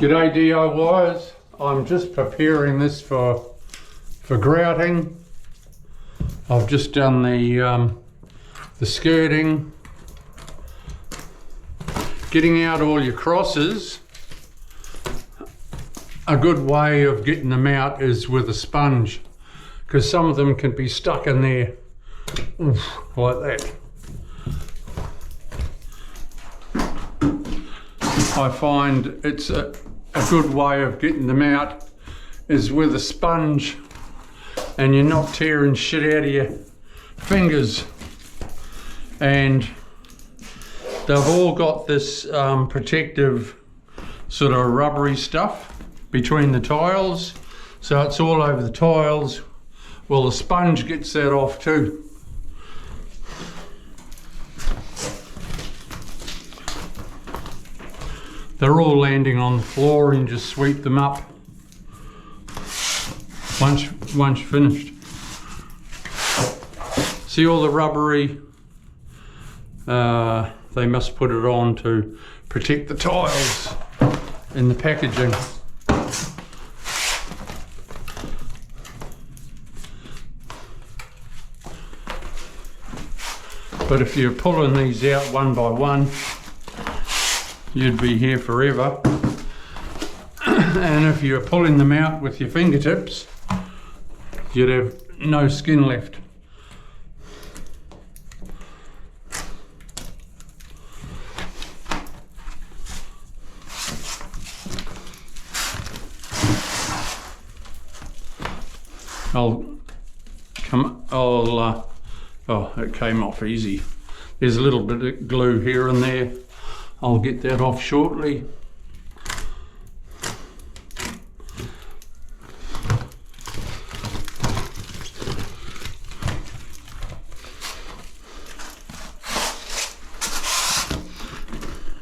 G'day DIYers, I'm just preparing this for grouting. I've just done the skirting. Getting out all your crosses, a good way of getting them out is with a sponge, because some of them can be stuck in there like that. I find it's a good way of getting them out is with a sponge, and you're not tearing shit out of your fingers. And they've all got this protective sort of rubbery stuff between the tiles, so it's all over the tiles. Well, the sponge gets that off too. They're all landing on the floor, and just sweep them up once finished. See all the rubbery, they must put it on to protect the tiles in the packaging. But if you're pulling these out one by one, you'd be here forever. And if you're pulling them out with your fingertips, you'd have no skin left. Oh, it came off easy. There's a little bit of glue here and there. I'll get that off shortly.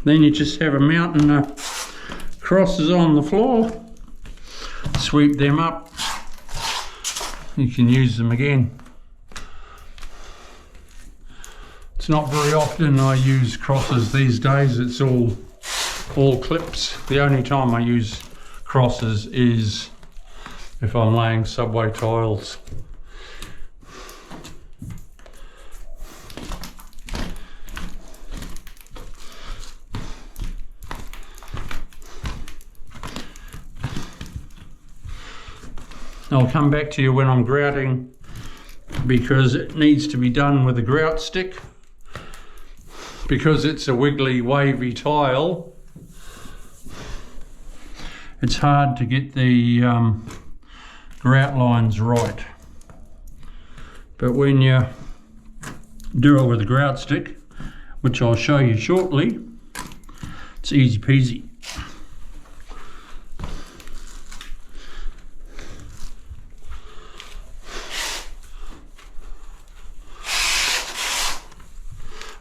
Then you just have a mountain of crosses on the floor. Sweep them up. You can use them again. It's not very often I use crosses these days. It's all clips. The only time I use crosses is if I'm laying subway tiles. I'll come back to you when I'm grouting, because it needs to be done with a grout stick. Because it's a wiggly, wavy tile, it's hard to get the grout lines right. But when you do it with a grout stick, which I'll show you shortly, it's easy peasy.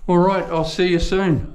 All right, I'll see you soon.